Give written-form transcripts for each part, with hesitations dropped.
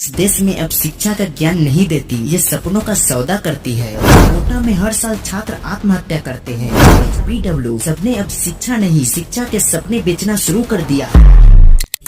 इस देश में अब शिक्षा का ज्ञान नहीं देती, ये सपनों का सौदा करती है। कोटा में हर साल छात्र आत्महत्या करते हैं। PW सबने अब शिक्षा नहीं, शिक्षा के सपने बेचना शुरू कर दिया।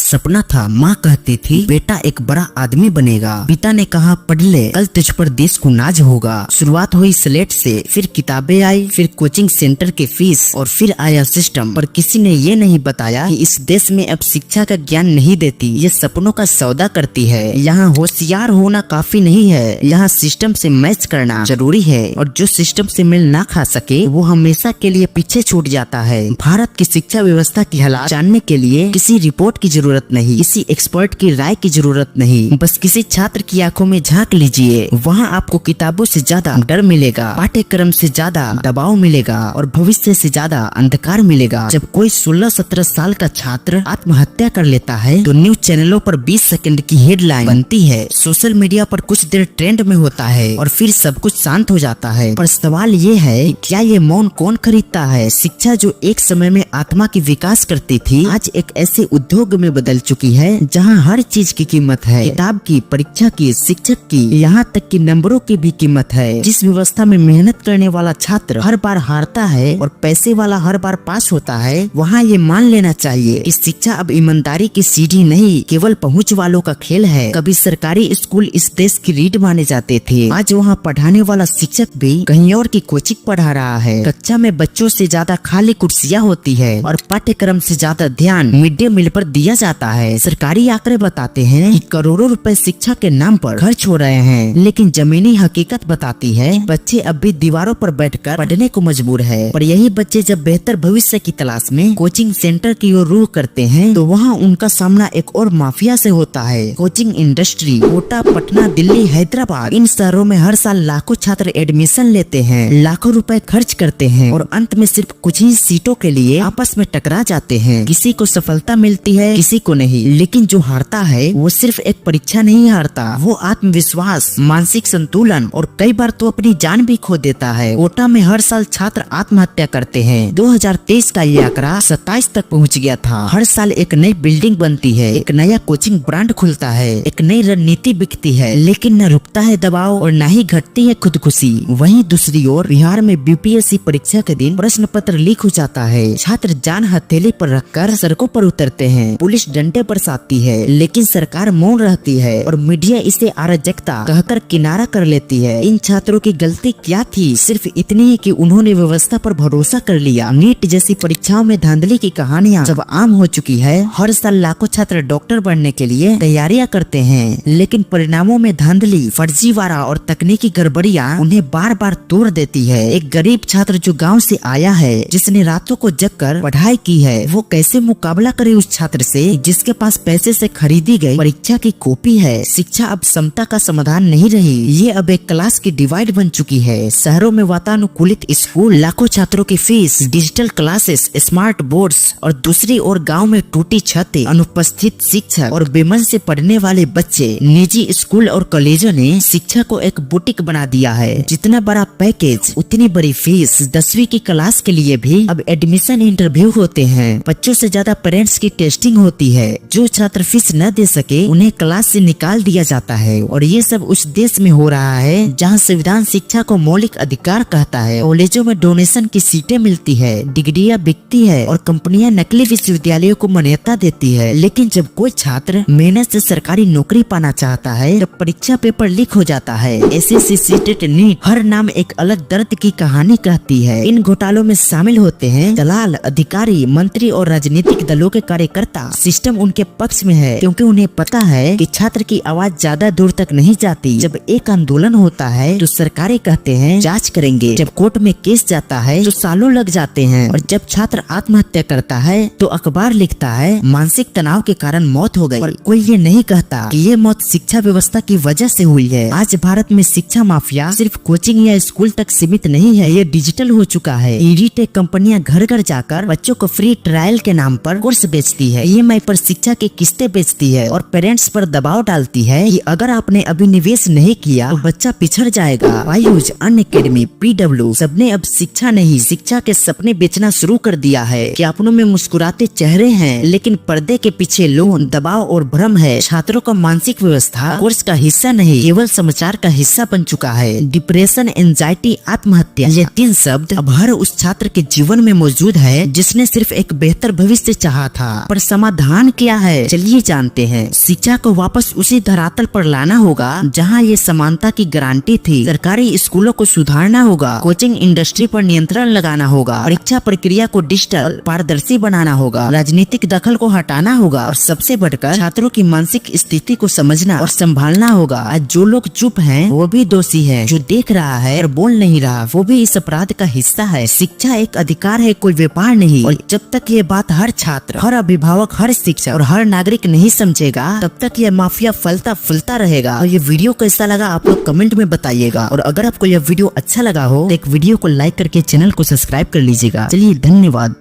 सपना था, माँ कहती थी बेटा एक बड़ा आदमी बनेगा। पिता ने कहा पढ़ ले, कल तुझ पर देश को नाज होगा। शुरुआत हुई स्लेट से, फिर किताबें आई, फिर कोचिंग सेंटर के फीस और फिर आया सिस्टम। पर किसी ने ये नहीं बताया कि इस देश में अब शिक्षा का ज्ञान नहीं देती, ये सपनों का सौदा करती है। यहाँ होशियार होना काफी नहीं है, यहाँ सिस्टम से मैच करना जरूरी है। और जो सिस्टम से मेल ना खा सके वो हमेशा के लिए पीछे छूट जाता है। भारत की शिक्षा व्यवस्था की हालात जानने के लिए किसी रिपोर्ट की जरूरत नहीं, किसी एक्सपर्ट की राय की जरूरत नहीं, बस किसी छात्र की आंखों में झांक लीजिए। वहाँ आपको किताबों से ज्यादा डर मिलेगा, पाठ्यक्रम से ज्यादा दबाव मिलेगा और भविष्य से ज्यादा अंधकार मिलेगा। जब कोई 16-17 साल का छात्र आत्महत्या कर लेता है तो न्यूज चैनलों पर 20 सेकंड की हेडलाइन बनती है, सोशल मीडिया पर कुछ देर ट्रेंड में होता है और फिर सब कुछ शांत हो जाता है। पर सवाल ये है, क्या ये मौन कौन खरीदता है? शिक्षा जो एक समय में आत्मा की विकास करती थी, आज एक ऐसे उद्योग में बदल चुकी है जहां हर चीज की कीमत है, किताब की, परीक्षा की, शिक्षक की, यहाँ तक कि नंबरों की भी कीमत है। जिस व्यवस्था में मेहनत करने वाला छात्र हर बार हारता है और पैसे वाला हर बार पास होता है, वहाँ ये मान लेना चाहिए कि शिक्षा अब ईमानदारी की सीढ़ी नहीं, केवल पहुँच वालों का खेल है। कभी सरकारी स्कूल इस देश की रीढ़ माने जाते थे, आज वहाँ पढ़ाने वाला शिक्षक भी कहीं और की कोचिंग पढ़ा रहा है। कक्षा में बच्चों से ज्यादा खाली कुर्सियाँ होती है और पाठ्यक्रम से ज्यादा ध्यान मिड डे मील पर दिया जाता है। सरकारी आंकड़े बताते हैं कि करोड़ों रुपए शिक्षा के नाम पर खर्च हो रहे हैं, लेकिन जमीनी हकीकत बताती है बच्चे अब भी दीवारों पर बैठकर पढ़ने को मजबूर है। पर यही बच्चे जब बेहतर भविष्य की तलाश में कोचिंग सेंटर की ओर रुख करते हैं तो वहाँ उनका सामना एक और माफिया से होता है, कोचिंग इंडस्ट्री। कोटा, पटना, दिल्ली, हैदराबाद, इन शहरों में हर साल लाखों छात्र एडमिशन लेते हैं, लाखों रुपए खर्च करते हैं और अंत में सिर्फ कुछ ही सीटों के लिए आपस में टकरा जाते हैं। किसी को सफलता मिलती है, किसी को नहीं, लेकिन जो हारता है वो सिर्फ एक परीक्षा नहीं हारता, वो आत्मविश्वास, मानसिक संतुलन और कई बार तो अपनी जान भी खो देता है। कोटा में हर साल छात्र आत्महत्या करते हैं। 2023 का ये आंकड़ा 27 तक पहुंच गया था। हर साल एक नई बिल्डिंग बनती है, एक नया कोचिंग ब्रांड खुलता है, एक नई रणनीति बिकती है, लेकिन न रुकता है दबाव और न ही घटती है खुदकुशी। वहीं दूसरी ओर बिहार में BPSC परीक्षा के दिन प्रश्न पत्र लीक हो जाता है, छात्र जान हथेली पर रखकर सड़कों पर उतरते हैं, पुलिस डंडे बरसाती है, लेकिन सरकार मौन रहती है और मीडिया इसे अराजकता कहकर किनारा कर लेती है। इन छात्रों की गलती क्या थी? सिर्फ इतनी है कि उन्होंने व्यवस्था पर भरोसा कर लिया। नीट जैसी परीक्षाओं में धांधली की कहानियां जब आम हो चुकी है, हर साल लाखों छात्र डॉक्टर बनने के लिए तैयारियां करते हैं, लेकिन परिणामों में धांधली, फर्जीवाड़ा और तकनीकी गड़बड़ियां उन्हें बार बार तोड़ देती है। एक गरीब छात्र जो गाँव से आया है, जिसने रातों को जगकर पढ़ाई की है, वो कैसे मुकाबला करे उस छात्र से जिसके पास पैसे से खरीदी गई परीक्षा की कॉपी है? शिक्षा अब समता का समाधान नहीं रही, ये अब एक क्लास की डिवाइड बन चुकी है। शहरों में वातानुकूलित स्कूल, लाखों छात्रों की fees, digital classes, smart boards और दूसरी ओर गांव में टूटी छतें, अनुपस्थित शिक्षक और बेमन से पढ़ने वाले बच्चे। निजी स्कूल और कॉलेजों ने शिक्षा को एक बुटीक बना दिया है। जितना बड़ा पैकेज उतनी बड़ी फीस। 10वीं की क्लास के लिए भी अब एडमिशन इंटरव्यू होते हैं, बच्चों से ज्यादा पेरेंट्स की टेस्टिंग होती है। जो छात्र फीस न दे सके उन्हें क्लास से निकाल दिया जाता है। और ये सब उस देश में हो रहा है जहां संविधान शिक्षा को मौलिक अधिकार कहता है। कॉलेजों में डोनेशन की सीटें मिलती है, डिग्रियां बिकती है और कंपनियां नकली विश्वविद्यालयों को मान्यता देती है। लेकिन जब कोई छात्र मेहनत से सरकारी नौकरी पाना चाहता है तब परीक्षा पेपर लीक हो जाता है। SSC, CTET, नीट, हर नाम एक अलग दर्द की कहानी कहती है। इन घोटालों में शामिल होते हैं दलाल, अधिकारी, मंत्री और राजनीतिक दलों के कार्यकर्ता। सिस्टम उनके पक्ष में है क्योंकि उन्हें पता है कि छात्र की आवाज ज्यादा दूर तक नहीं जाती। जब एक आंदोलन होता है तो सरकारें कहते हैं जांच करेंगे, जब कोर्ट में केस जाता है तो सालों लग जाते हैं, और जब छात्र आत्महत्या करता है तो अखबार लिखता है मानसिक तनाव के कारण मौत हो गई। पर कोई ये नहीं कहता कि ये मौत शिक्षा व्यवस्था की वजह से हुई है। आज भारत में शिक्षा माफिया सिर्फ कोचिंग या स्कूल तक सीमित नहीं है, ये डिजिटल हो चुका है। EdTech कंपनियां घर घर जाकर बच्चों को फ्री ट्रायल के नाम पर कोर्स बेचती है, EMI पर शिक्षा की किस्तें बेचती है और पेरेंट्स पर दबाव डालती है कि अगर आपने अभी निवेश नहीं किया तो बच्चा पिछड़ जाएगा। बायजूस, अनअकैडमी, PW सबने अब शिक्षा नहीं, शिक्षा के सपने बेचना शुरू कर दिया है। ज्ञापनों में मुस्कुराते चेहरे हैं, लेकिन पर्दे के पीछे लोन, दबाव और भ्रम है। छात्रों का मानसिक व्यवस्था कोर्स का हिस्सा नहीं, केवल समाचार का हिस्सा बन चुका है। डिप्रेशन, एंजाइटी, आत्महत्या, ये 3 शब्द अब हर उस छात्र के जीवन में मौजूद है जिसने सिर्फ एक बेहतर भविष्य चाहा था। पर समाधान क्या है, चलिए जानते हैं। शिक्षा को वापस उसी धरातल पर लाना होगा जहां ये समानता की गारंटी थी। सरकारी स्कूलों को सुधारना होगा, कोचिंग इंडस्ट्री पर नियंत्रण लगाना होगा, परीक्षा प्रक्रिया को डिजिटल पारदर्शी बनाना होगा, राजनीतिक दखल को हटाना होगा और सबसे बढ़कर छात्रों की मानसिक स्थिति को समझना और संभालना होगा। आज जो लोग चुप हैं वो भी दोषी है, जो देख रहा है और बोल नहीं रहा वो भी इस अपराध का हिस्सा है। शिक्षा एक अधिकार है, कोई व्यापार नहीं। और जब तक ये बात हर छात्र, हर अभिभावक, हर शिक्षक और हर नागरिक नहीं समझेगा तब तक ये माफिया फलता फूलता रहेगा। और ये वीडियो कैसा लगा आप लोग कमेंट में बताइएगा। और अगर आपको यह वीडियो अच्छा लगा हो तो एक वीडियो को लाइक करके चैनल को सब्सक्राइब कर लीजिएगा। चलिए, धन्यवाद।